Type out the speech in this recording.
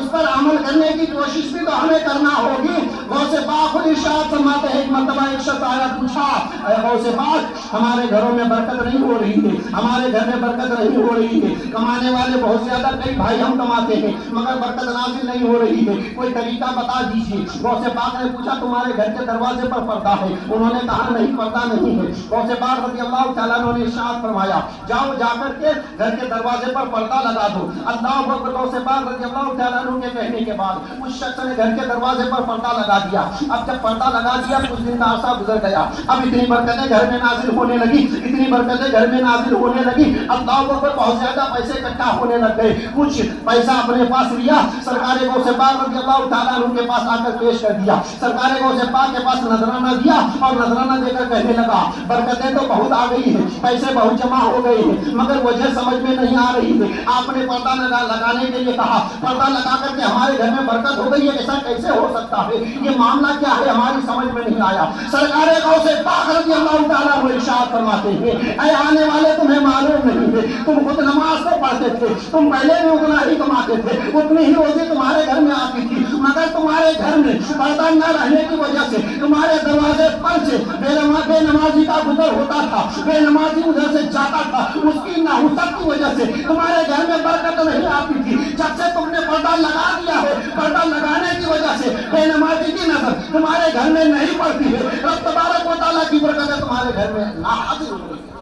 اس پر عمل کرنے کی کوشش بھی تو ہمیں کرنا ہوگی۔ غوث پاک خود ارشاد فرماتے ہیں، ایک مرتبہ ایک شخص آیا پوچھا، اے غوث پاک ہمارے گھروں میں برکت نہیں ہو رہی ہے، ہمارے گھر میں برکت نہیں ہو رہی ہے، کمانے والے بہت زیادہ، کئی بھائی ہم کماتے ہیں مگر برکت نازل نہیں ہو رہی ہے، کوئی طریقہ بتا دیجیے۔ غوث پاک نے پوچھا تمہارے گھر کے دروازے پر پردہ ہے؟ انہوں نے کہا نہیں، پردہ نہیں ہے۔ غوث پاک رضی اللہ تعالیٰ عنہ نے ارشاد فرمایا جاؤ جا کر کے گھر کے دروازے پر پردہ لگا دو۔ اللہ اکبر۔ غوث پاک رضی اللہ تعالیٰ عنہ کے کہنے کے بعد اس شخص نے گھر کے دروازے پر پردہ لگا دیا۔ اب جب پردہ لگا دیا کچھ دن کا عرصہ گزر گیا، اب اتنی برکتیں گھر میں نازل ہونے لگی، اتنی برکتیں گھر میں نازل ہونے لگی، اللہ اکبر، بہت زیادہ پیسے اکٹھا ہونے لگ گئے۔ کچھ پیسہ اپنے پاس لیا، سرکار غوث پاک رضی اللہ تعالیٰ عنہ کے پاس آ کر پیش کر دیا۔ سرکار غوث پاک کے پاس نذرانہ دیا اور نذرانہ دے کر کہنے لگا برکتیں تو بہت آ گئی ہیں، پیسے بہت جمع ہو گئے ہیں، مگر وجہ سمجھ میں نہیں آ رہی ہے۔ آپ نے پردہ لگانے کے لیے کہا، پردہ لگا کر کے ہمارے گھر میں برکت ہو گئی ہے، ایسا کیسے ہو سکتا ہے؟ یہ معاملہ کیا ہے؟ ہماری سمجھ میں نہیں آیا۔ سرکار غوث پاک رضی اللہ تعالیٰ عنہ ارشاد فرماتے ہیں، اے آنے والے تمہیں معلوم نہیں ہے، تم خود نماز تو پڑھتے تھے، تم پہلے بھی اتنا ہی کماتے تھے، اتنی ہی روزی تمہارے گھر میں آتی تھی، مگر تمہارے گھر میں پردہ نہ رہنے کی وجہ سے تمہارے دروازے پر سے بے نمازی کا گزر ہوتا تھا، بے نمازی ادھر سے جاتا تھا، اس کی نحوست کی وجہ سے تمہارے گھر میں برکت نہیں آتی تھی۔ جب سے تم نے پردہ لگا دیا ہے، پردہ لگانے کی وجہ سے بے نمازی کی نظر تمہارے گھر میں نہیں پڑتی ہے، رب تبارک و تعالیٰ کی برکتیں تمہارے گھر میں نازل ہو رہی ہے۔